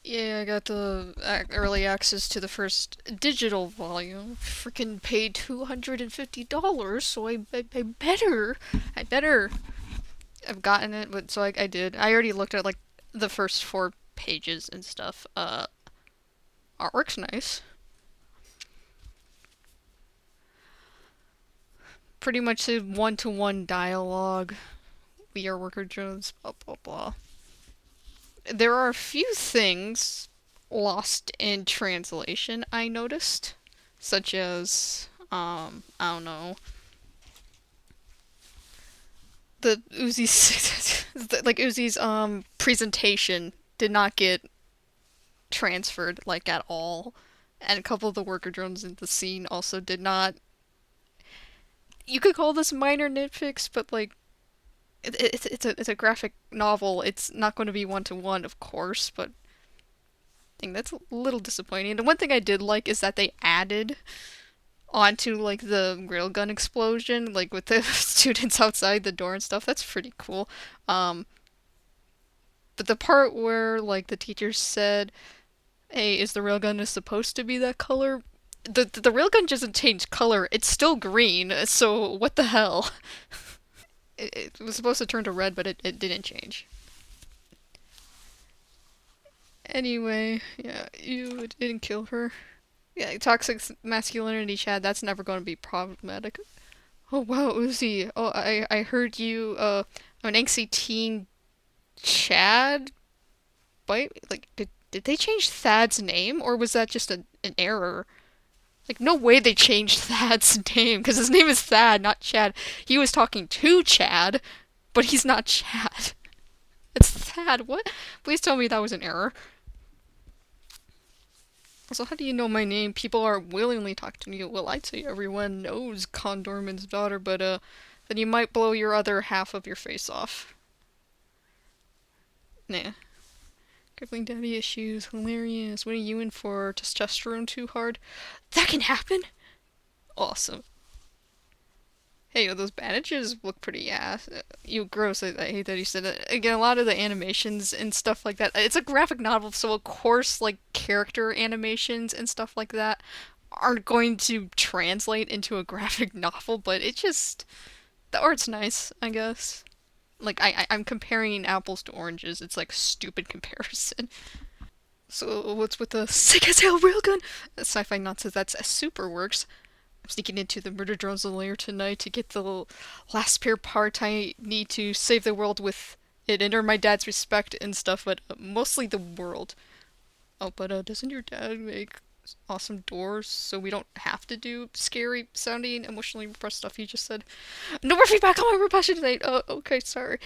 Yeah, I got the early access to the first digital volume. Freaking paid $250, so I better have gotten it. But so I did. I already looked at like the first 4 pages and stuff. Artwork's nice. Pretty much a one-to-one dialogue. We are worker drones. Blah blah blah. There are a few things lost in translation. I noticed, such as I don't know, the Uzi's like Uzi's presentation did not get transferred like at all, and a couple of the worker drones in the scene also did not. You could call this minor nitpicks, but like it's a graphic novel. It's not going to be one to one, of course, but I think that's a little disappointing. The one thing I did like is that they added onto like the railgun explosion, like with the students outside the door and stuff. That's pretty cool. Um, but the part where like the teacher said, "Hey, is the railgun is supposed to be that color?" The railgun doesn't change color. It's still green. So what the hell? It was supposed to turn to red, but it didn't change. Anyway, yeah, you didn't kill her. Yeah, toxic masculinity, Chad. That's never going to be problematic. Oh wow, Uzi. Oh, I heard you. An angsty teen, Chad. Bite. Like, did they change Thad's name, or was that just an error? Like, no way they changed Thad's name, because his name is Thad, not Chad. He was talking to Chad, but he's not Chad. It's Thad. What? Please tell me that was an error. Also, how do you know my name? People are willingly talking to you. Well, I'd say everyone knows Condorman's daughter, but then you might blow your other half of your face off. Nah. Crippling daddy issues, hilarious. What are you in for? Testosterone too hard? That can happen? Awesome. Hey, those bandages look pretty ass. You gross. I hate that you said that. Again, a lot of the animations and stuff like that. It's a graphic novel, so of course, like character animations and stuff like that aren't going to translate into a graphic novel. But it just the art's nice, I guess. Like I'm comparing apples to oranges. It's like stupid comparison. So what's with the sick as hell railgun? Sci-fi nonsense. That's super works. I'm sneaking into the murder drones lair tonight to get the last spare part I need to save the world with it and earn my dad's respect and stuff, but mostly the world. Oh, but doesn't your dad make awesome doors so we don't have to do scary sounding, emotionally repressed stuff you just said? No more feedback on my repression tonight. Oh, okay, sorry.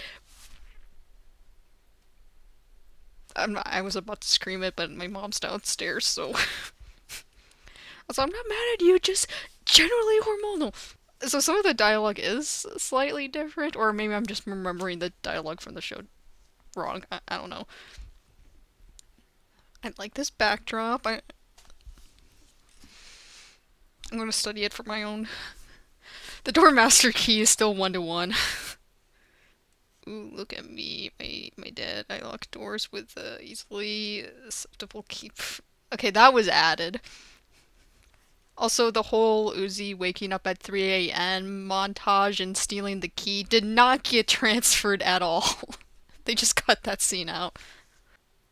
I was about to scream it, but my mom's downstairs, so. So I'm not mad at you, just generally hormonal. So some of the dialogue is slightly different, or maybe I'm just remembering the dialogue from the show wrong. I don't know. I like this backdrop. I'm going to study it for my own. The door master key is still 1 to 1. Ooh, look at me, my dad. I lock doors with easily acceptable key. Okay, that was added. Also, the whole Uzi waking up at 3 a.m. montage and stealing the key did not get transferred at all. They just cut that scene out.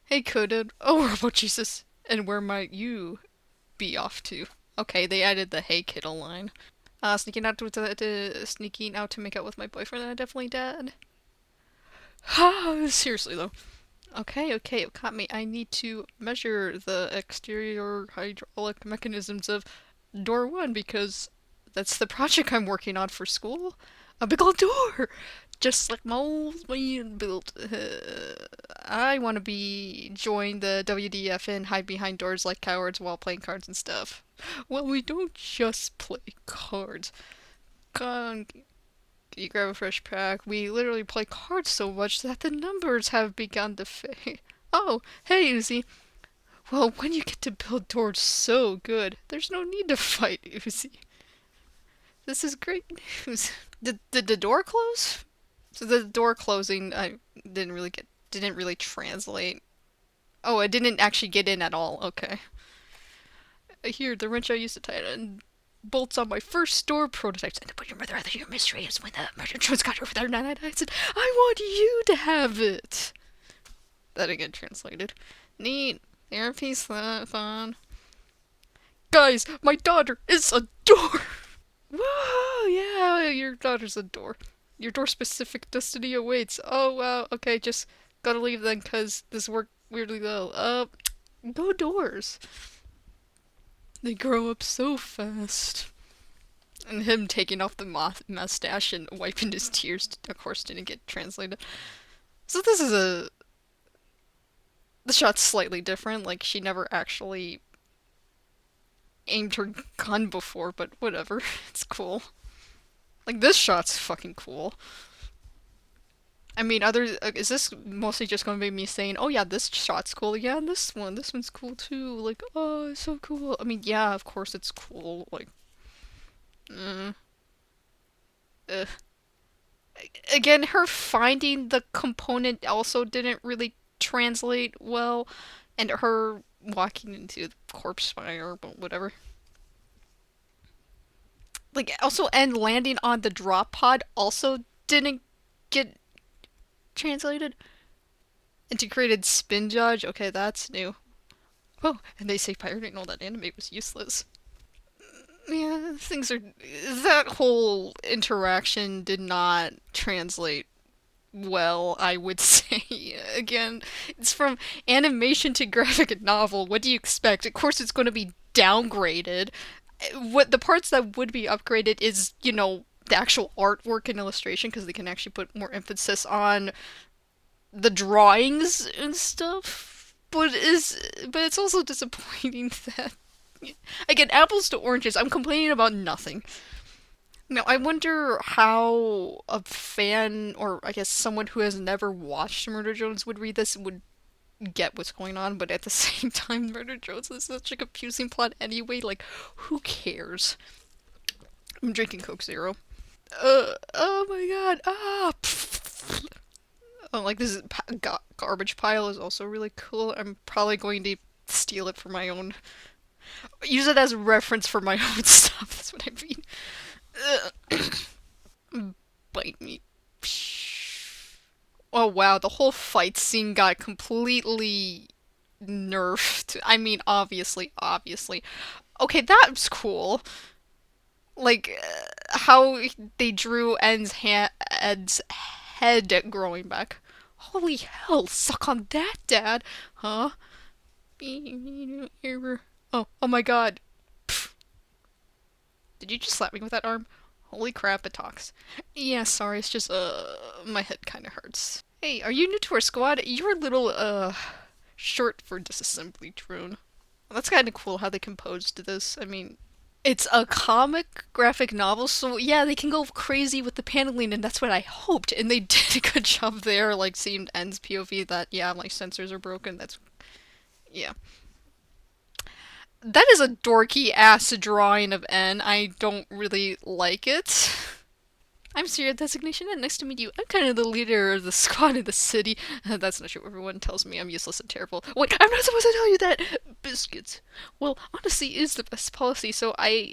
Hey, coded. Oh, Robo Jesus. And where might you be off to? Okay, they added the "Hey kiddo" line. Sneaking out to make out with my boyfriend. I definitely did. Seriously though. Okay, okay, it caught me. I need to measure the exterior hydraulic mechanisms of door 1 because that's the project I'm working on for school. A big old door! Just like my old man built. I want to be join the WDF and hide behind doors like cowards while playing cards and stuff. Well, we don't just play cards. Come, you grab a fresh pack. We literally play cards so much that the numbers have begun to fade. Oh, hey, Uzi. Well, when you get to build doors so good, there's no need to fight, Uzi. This is great news. Did the door close? So the door closing, I didn't really translate. Oh, it didn't actually get in at all. Okay. Here, the wrench I used to tie it in bolts on my first store prototypes. And to put your mother out of your misery is when the merchant Jones got over there and I said, I want you to have it. That again translated. Neat. Therapy's fun. Guys, my daughter is a door. Whoa, yeah, your daughter's a door. Your door specific destiny awaits. Oh, wow. Okay, just gotta leave then, cause this worked weirdly well. Go doors. They grow up so fast. And him taking off the mustache and wiping his tears, of course, didn't get translated. So this is a. The shot's slightly different. Like, she never actually aimed her gun before, but whatever. It's cool. Like, this shot's fucking cool. I mean, is this mostly just going to be me saying, oh yeah, this shot's cool, yeah, this one's cool too, like, oh, it's so cool. I mean, yeah, of course it's cool, like, mm, uh. Again, her finding the component also didn't really translate well, and her walking into the corpse fire, but whatever. Like, also, and landing on the drop pod also didn't get translated. Integrated spin dodge, okay, that's new. Oh, and they say pirating all that anime was useless. Yeah, things are. That whole interaction did not translate well, I would say. Again, it's from animation to graphic novel. What do you expect? Of course, it's going to be downgraded. What the parts that would be upgraded is, the actual artwork and illustration, because they can actually put more emphasis on the drawings and stuff. But it's also disappointing that, again, apples to oranges. I'm complaining about nothing. Now, I wonder how a fan, or I guess someone who has never watched Murder Jones would read this, would get what's going on, but at the same time, Murder Jones is such a confusing plot anyway, like, who cares? I'm drinking Coke Zero. Oh my god, Oh, like, this garbage pile is also really cool. I'm probably going to steal it for my own. Use it as a reference for my own stuff, that's what I mean. Bite me. Oh wow, the whole fight scene got completely nerfed. I mean, obviously. Okay, that was cool. Like, how they drew Ed's head growing back. Holy hell, suck on that, Dad. Huh? Oh my god. Pfft. Did you just slap me with that arm? Holy crap, it talks. Yeah, sorry, it's just, my head kinda hurts. Hey, are you new to our squad? You're a little, short for disassembly drone. Well, that's kinda cool how they composed this. I mean, it's a comic graphic novel, so yeah, they can go crazy with the paneling, and that's what I hoped. And they did a good job there, like seeing N's POV that, yeah, my sensors are broken. Yeah. That is a dorky ass drawing of N. I don't really like it. I'm Sierra Designation and nice to meet you. I'm kind of the leader of the squad in the city. That's not true. Everyone tells me I'm useless and terrible. Wait, I'm not supposed to tell you that! Biscuits. Well, honesty is the best policy, so I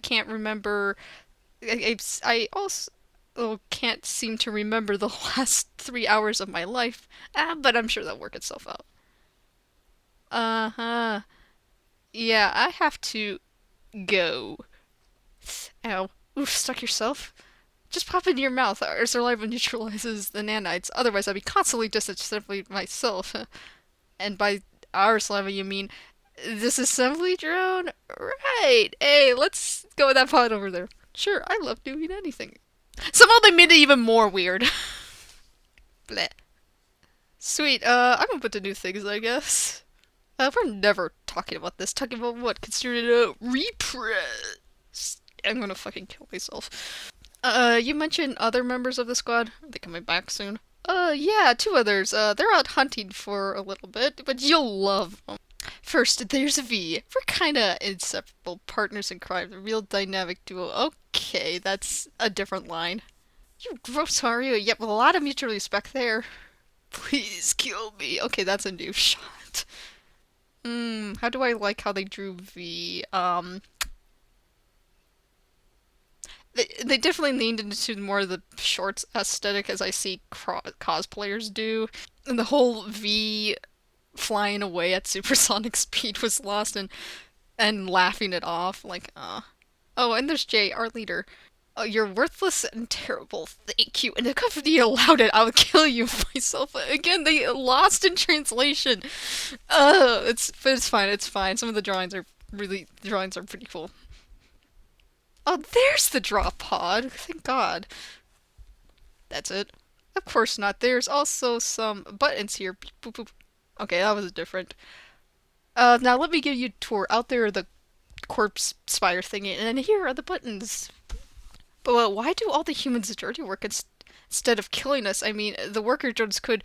can't remember. I also can't seem to remember the last 3 hours of my life. But I'm sure that'll work itself out. Uh-huh. Yeah, I have to go. Ow. Oof, stuck yourself? Just pop it in your mouth. Our saliva neutralizes the nanites. Otherwise, I'd be constantly disassembling myself. And by our saliva, you mean disassembly drone? Right. Hey, let's go with that pod over there. Sure, I love doing anything. Somehow they made it even more weird. Bleh. Sweet. I'm gonna put the new things, I guess. We're never talking about this. Talking about what? Considered a repress. I'm gonna fucking kill myself. You mentioned other members of the squad. Are they coming back soon? Yeah, two others. They're out hunting for a little bit, but you'll love them. First, there's V. We're kinda inseparable partners in crime, the real dynamic duo. Okay, that's a different line. You gross, are you? Yep, a lot of mutual respect there. Please kill me. Okay, that's a new shot. How do I like how they drew V? They definitely leaned into more of the shorts aesthetic as I see cosplayers do. And the whole V flying away at supersonic speed was lost and laughing it off like oh, and there's Jay, our leader. Oh, you're worthless and terrible. Thank you. And if company allowed it, I would kill you myself. Again, they lost in translation. It's fine. It's fine. Some of the drawings are pretty cool. Oh, there's the drop pod. Thank God. That's it. Of course not. There's also some buttons here. Beep, boop, boop. Okay, that was different. Now let me give you a tour. Out there are the corpse spire thingy, and then here are the buttons. But why do all the humans dirty work instead of killing us? I mean, the worker drones could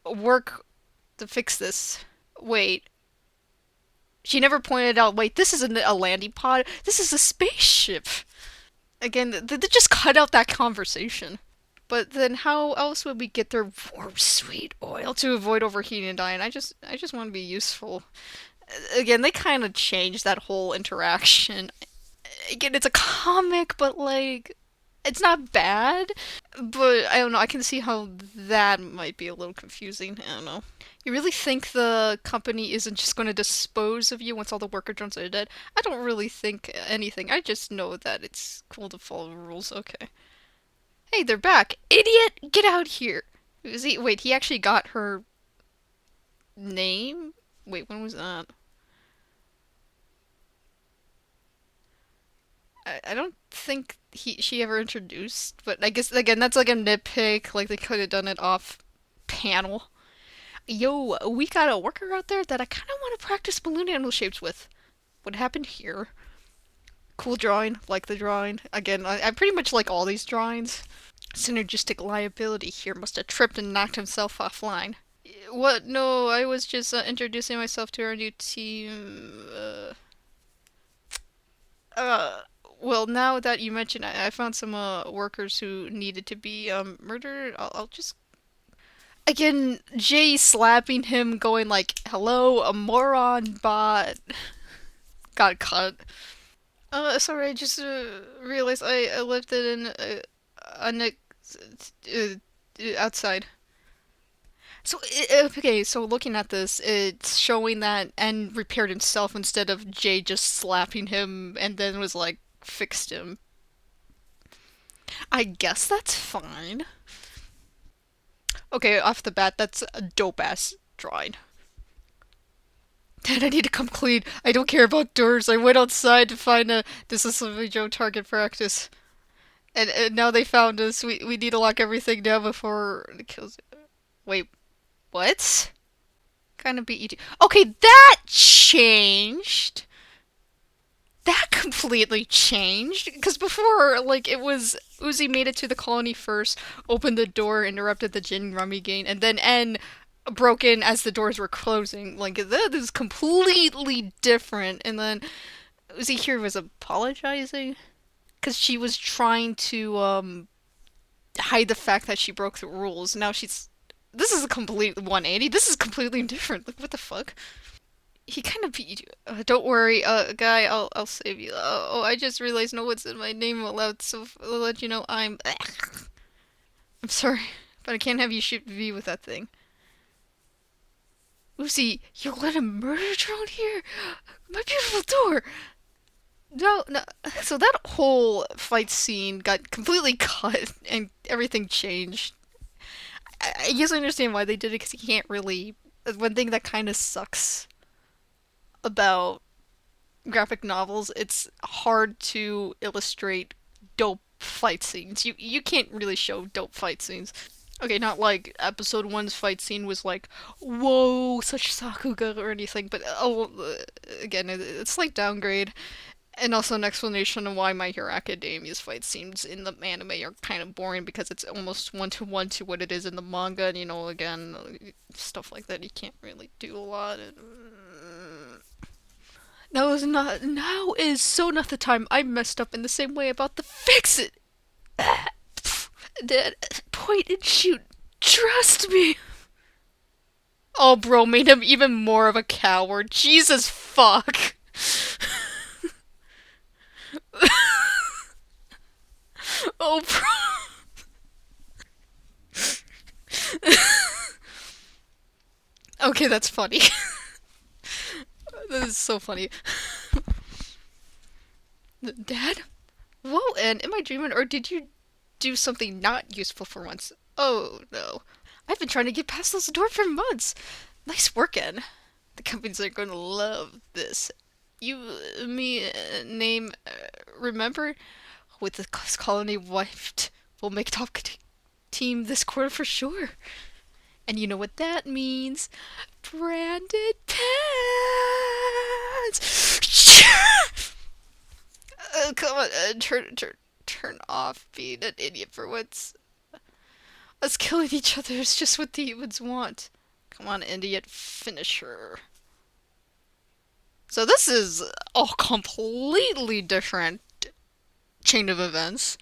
work to fix this. Wait, she never pointed out. Wait, this isn't a landing pod. This is a spaceship. Again, they just cut out that conversation. But then, how else would we get their warm, sweet oil to avoid overheating and dying? I just want to be useful. Again, they kind of changed that whole interaction. Again, it's a comic, but like, it's not bad. But I don't know. I can see how that might be a little confusing. I don't know. You really think the company isn't just going to dispose of you once all the worker drones are dead? I don't really think anything. I just know that it's cool to follow rules. Okay. Hey, they're back. Idiot! Get out here! Wait, he actually got her name? Wait, when was that? I don't think she ever introduced, but I guess again that's like a nitpick. Like they could have done it off panel. Yo, we got a worker out there that I kind of want to practice balloon animal shapes with. What happened here? Cool drawing, like the drawing. Again, I pretty much like all these drawings. Synergistic liability here must have tripped and knocked himself offline. What? No, I was just introducing myself to our new team. Uh, well, now that you mention, I found some workers who needed to be murdered. I'll just again Jay slapping him, going like, "Hello, a moron bot." Got cut. Sorry, I just realized I left it in outside. So okay, so looking at this, it's showing that N repaired himself instead of Jay just slapping him and then was like fixed him. I guess that's fine. Okay, off the bat, that's a dope ass drawing. Dad, I need to come clean. I don't care about doors. I went outside to find a Disassemble Joe target practice. And now they found us. We need to lock everything down before it kills. Wait, what? Kind of beat you. Okay, that changed. That completely changed. Because before, like, it was Uzi made it to the colony first, opened the door, interrupted the Jin Rummy game, and then N broke in as the doors were closing. Like, that is completely different. And then Uzi here was apologizing because she was trying to hide the fact that she broke the rules. Now she's. This is a complete 180. This is completely different. Like, what the fuck? He kind of beat you. Don't worry, guy. I'll save you. Oh, I just realized no one's in my name aloud, so I'll let you know I'm. I'm sorry, but I can't have you shoot V with that thing. Uzi, you let a murder drone here? My beautiful door. No, no. So that whole fight scene got completely cut, and everything changed. I guess I understand why they did it because you can't really. One thing that kind of sucks about graphic novels, it's hard to illustrate dope fight scenes. You can't really show dope fight scenes. Okay, not like episode one's fight scene was like, whoa, such Sakuga or anything, but again, it's like downgrade. And also an explanation of why My Hero Academia's fight scenes in the anime are kind of boring because it's almost one to what it is in the manga. And, again, stuff like that you can't really do a lot. Now is so not the time. I messed up in the same way about the fix it. Dad, point and shoot. Trust me. Oh, bro, made him even more of a coward. Jesus fuck. Oh, bro. Okay, that's funny. This is so funny. Dad? Whoa, and am I dreaming, or did you do something not useful for once? Oh, no. I've been trying to get past those doors for months. Nice working. The companies are going to love this. You, me, name, remember? With the colony wiped, we'll make top team this quarter for sure. And you know what that means? Branded pants! Come on, turn off being an idiot for once. Us killing each other is just what the humans want. Come on, idiot, finish her. So this is a completely different chain of events.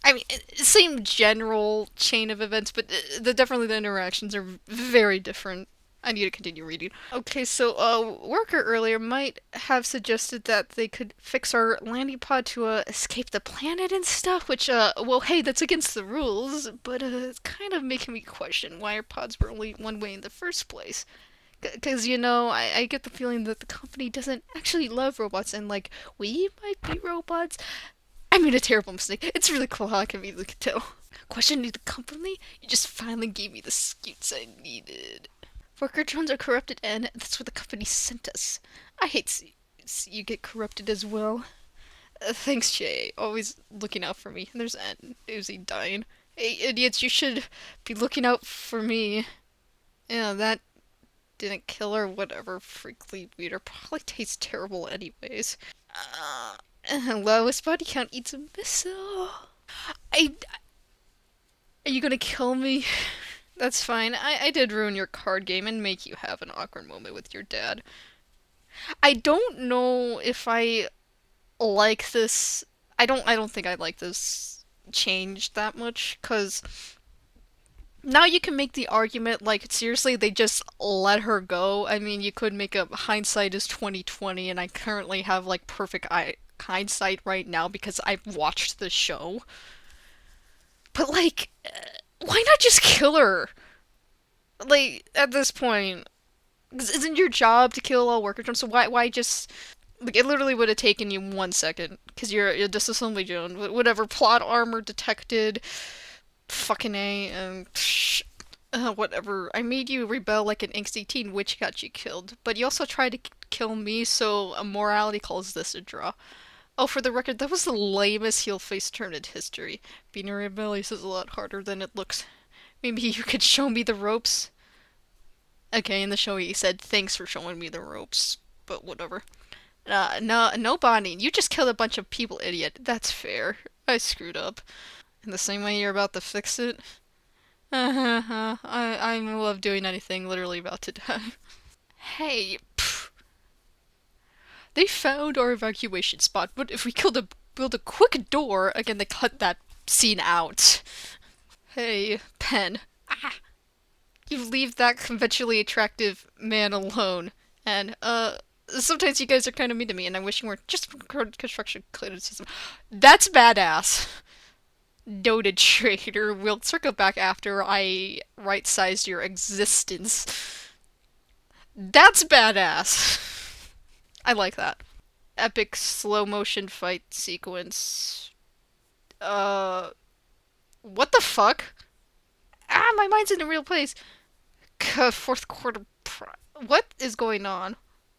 I mean, same general chain of events, but definitely the interactions are very different. I need to continue reading. Okay, so worker earlier might have suggested that they could fix our landing pod to escape the planet and stuff, which well, hey, that's against the rules, but it's kind of making me question why our pods were only one way in the first place. Because, I get the feeling that the company doesn't actually love robots, and, like, we might be robots. I made a terrible mistake. It's really cool how I can immediately tell. Questioning the company? You just finally gave me the scoots I needed. Worker drones are corrupted, and that's what the company sent us. I hate see you get corrupted as well. Thanks, Jay. Always looking out for me. And there's Uzi dying. Hey, idiots, you should be looking out for me. Yeah, that didn't kill her, whatever. Freakly weird. Probably tastes terrible anyways. Lowest body count eats a missile. I. Are you gonna kill me? That's fine. I did ruin your card game and make you have an awkward moment with your dad. I don't know if I like this. I don't think I like this change that much, cause now you can make the argument like seriously they just let her go. I mean, you could make a hindsight is 2020, and I currently have like perfect hindsight right now because I've watched the show. But like, why not just kill her? Like at this point, isn't your job to kill all worker drones? So why just like it literally would have taken you 1 second because you're a disassembly drone. Whatever plot armor detected, fucking a and whatever. I made you rebel like an angsty teen, which got you killed. But you also tried to kill me, so a morality calls this a draw. Oh, for the record, that was the lamest heel face turn in history. Being a rebellious is a lot harder than it looks. Maybe you could show me the ropes? Okay, in the show he said, thanks for showing me the ropes. But whatever. No bonding. You just killed a bunch of people, idiot. That's fair. I screwed up. In the same way you're about to fix it? I love doing anything, literally about to die. Hey, pff. They found our evacuation spot, but if we build a quick door, again, they cut that scene out. Hey, Pen. Ah, you leave that conventionally attractive man alone. And, sometimes you guys are kind of mean to me, and I wish you weren't just construction criticism. That's badass. Noted trader. We'll circle back after I right-sized your existence. That's badass. I like that. Epic slow motion fight sequence. What the fuck? Ah, my mind's in a real place. Fourth quarter. What is going on?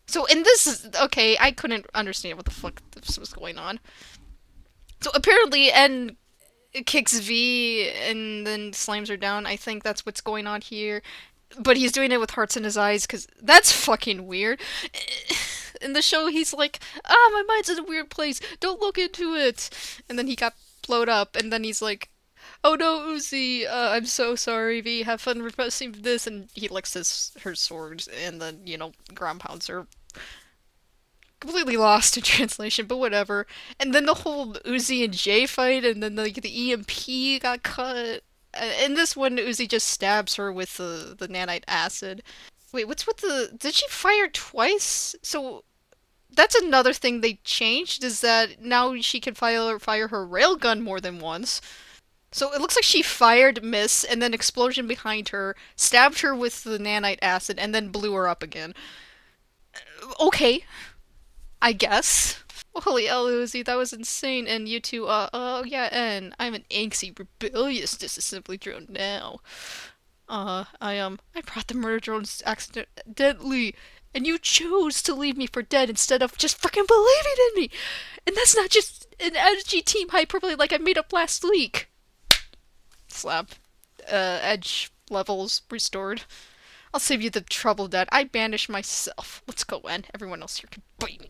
So, in this, okay, I couldn't understand what the fuck this was going on. So, apparently, N kicks V and then slams her down. I think that's what's going on here. But he's doing it with hearts in his eyes, because that's fucking weird. In the show, he's like, my mind's in a weird place. Don't look into it. And then he got blowed up, and then he's like, oh no, Uzi, I'm so sorry, V. Have fun repressing this. And he licks her sword, and then, ground pounds her. Completely lost in translation, but whatever. And then the whole Uzi and Jay fight, and then the EMP got cut. In this one, Uzi just stabs her with the nanite acid. Wait, what's with the? Did she fire twice? So that's another thing they changed is that now she can fire her railgun more than once. So it looks like she fired miss and then explosion behind her, stabbed her with the nanite acid, and then blew her up again. Okay, I guess. Holy hell, Uzi, that was insane. And you two, yeah, and I'm an angsty, rebellious disassembly drone now. I brought the murder drones accidentally, and you chose to leave me for dead instead of just freaking believing in me. And that's not just an edgy team hyperbole like I made up last week. Slap. Edge levels restored. I'll save you the trouble, Dad. I banish myself. Let's go, En. Everyone else here can bite me.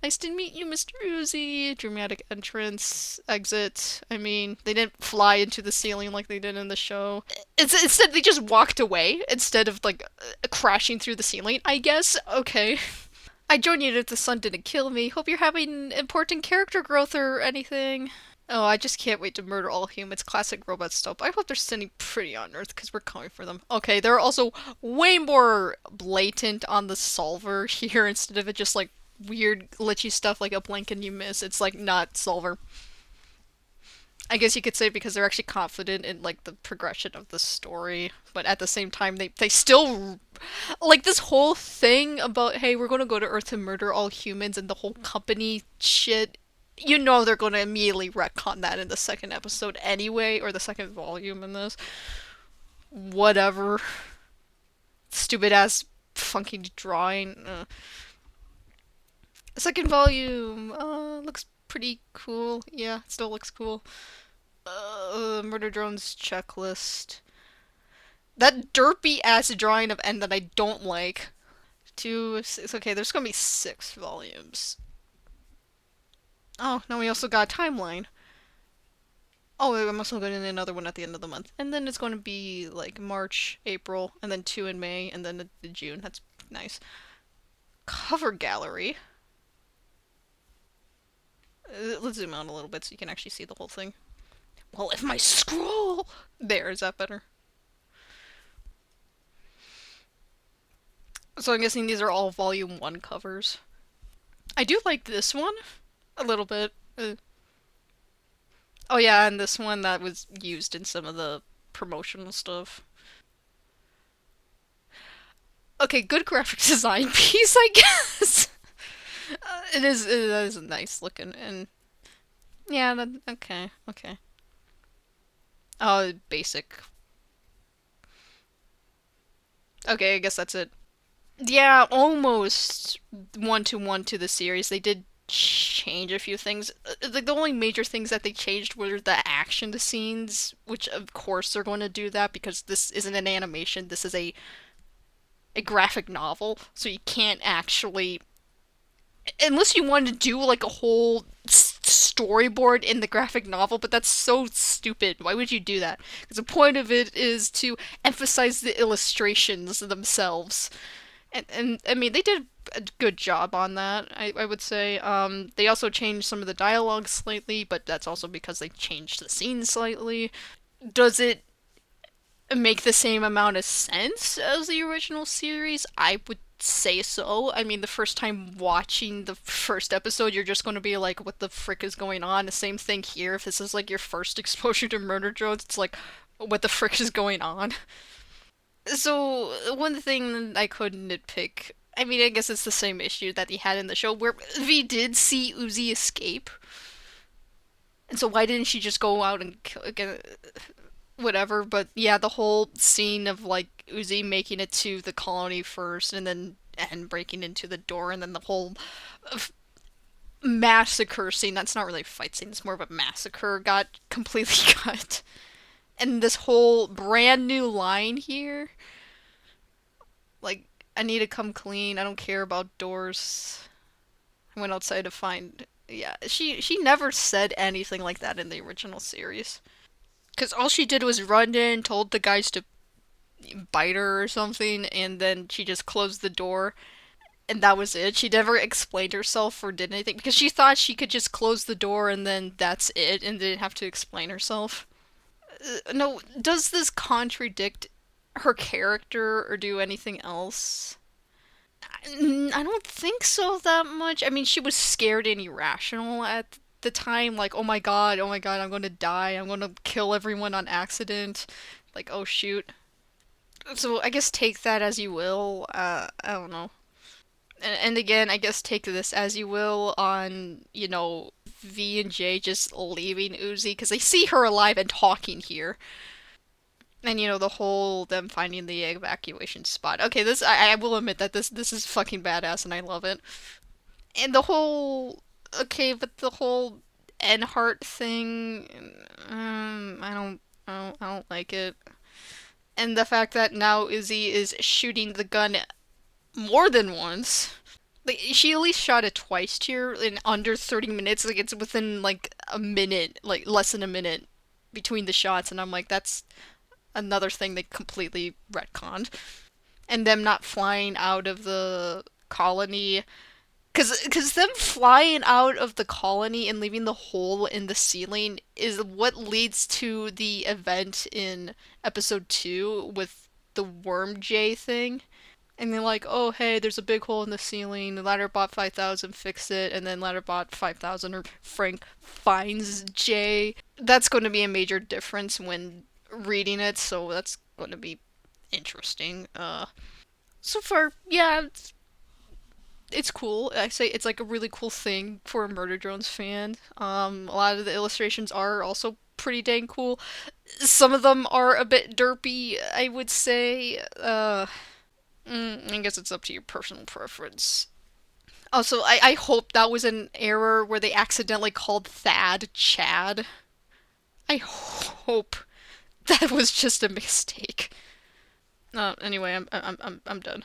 Nice to meet you, Mr. Uzi. Dramatic entrance, exit. I mean, they didn't fly into the ceiling like they did in the show. Instead, they just walked away instead of, like, crashing through the ceiling, I guess. Okay. I joined you if the sun didn't kill me. Hope you're having important character growth or anything. Oh, I just can't wait to murder all humans. Classic robot stuff. I hope they're standing pretty on Earth because we're coming for them. Okay, they're also way more blatant on the solver here instead of it just like weird glitchy stuff like a blink and you miss. It's like not solver. I guess you could say because they're actually confident in like the progression of the story, but at the same time they still like this whole thing about hey we're gonna go to Earth and murder all humans and the whole company shit. You know they're gonna immediately retcon that in the second episode anyway, or the second volume in this. Whatever. Stupid ass funky drawing. Second volume. Looks pretty cool. Yeah, still looks cool. Murder drones checklist. That derpy ass drawing of N that I don't like. Two, six. Okay, there's gonna be 6 volumes. Oh, now we also got a timeline. Oh, I'm also going to do another one at the end of the month. And then it's going to be like March, April, and then 2 in May, and then the June. That's nice. Cover gallery. Let's zoom out a little bit so you can actually see the whole thing. Well, if my scroll... There, is that better? So I'm guessing these are all volume 1 covers. I do like this one. A little bit. Oh yeah, and this one that was used in some of the promotional stuff. Okay, good graphic design piece, I guess. It is nice looking, and yeah, okay, okay. Oh, basic. Okay, I guess that's it. Yeah, almost one to the series. They did change a few things. The only major things that they changed were the action scenes, which of course they're going to do that because this isn't an animation. This is a graphic novel, so you can't actually unless you wanted to do like a whole storyboard in the graphic novel, but that's so stupid. Why would you do that? Because the point of it is to emphasize the illustrations themselves. And I mean, they did a good job on that, I would say. They also changed some of the dialogue slightly, but that's also because they changed the scene slightly. Does it make the same amount of sense as the original series? I would say so. I mean, the first time watching the first episode, you're just going to be like, what the frick is going on? The same thing here. If this is like your first exposure to murder drones, it's like, what the frick is going on? So, one thing I could nitpick, I mean, I guess it's the same issue that he had in the show, where we did see Uzi escape. And so why didn't she just go out and kill, again, whatever, but yeah, the whole scene of like Uzi making it to the colony first and then and breaking into the door and then the whole massacre scene, that's not really a fight scene, it's more of a massacre, got completely cut. And this whole brand new line here, like, I need to come clean, I don't care about doors. I went outside to find. Yeah, she never said anything like that in the original series. Because all she did was run in, told the guys to bite her or something, and then she just closed the door, and that was it. She never explained herself or did anything, because she thought she could just close the door and then that's it, and didn't have to explain herself. No, does this contradict her character or do anything else? I don't think so that much. I mean, she was scared and irrational at the time, like, oh my god, I'm going to die, I'm going to kill everyone on accident. Like, oh shoot. So I guess take that as you will. I don't know. And again, I guess take this as you will on, V and J just leaving Uzi because they see her alive and talking here. And the whole them finding the evacuation spot. Okay, this I will admit that this is fucking badass and I love it. And the whole but the whole Enhart thing, I don't like it. And the fact that now Izzy is shooting the gun more than once. Like she at least shot it twice here in under 30 minutes. Like it's within like a minute, like less than a minute between the shots, and I'm like, that's another thing they completely retconned. And them not flying out of the colony. Cause them flying out of the colony and leaving the hole in the ceiling is what leads to the event in episode 2 with the Worm J thing. And they're like, oh, hey, there's a big hole in the ceiling. Ladderbot 5000 fix it. And then Ladderbot 5000 or Frank finds Jay. That's going to be a major difference when reading it, so that's going to be interesting. So far, yeah, it's cool. I say it's like a really cool thing for a Murder Drones fan. A lot of the illustrations are also pretty dang cool. Some of them are a bit derpy, I would say. I guess it's up to your personal preference. Also, I hope that was an error where they accidentally called Thad Chad. I hope that was just a mistake. Anyway, I'm done.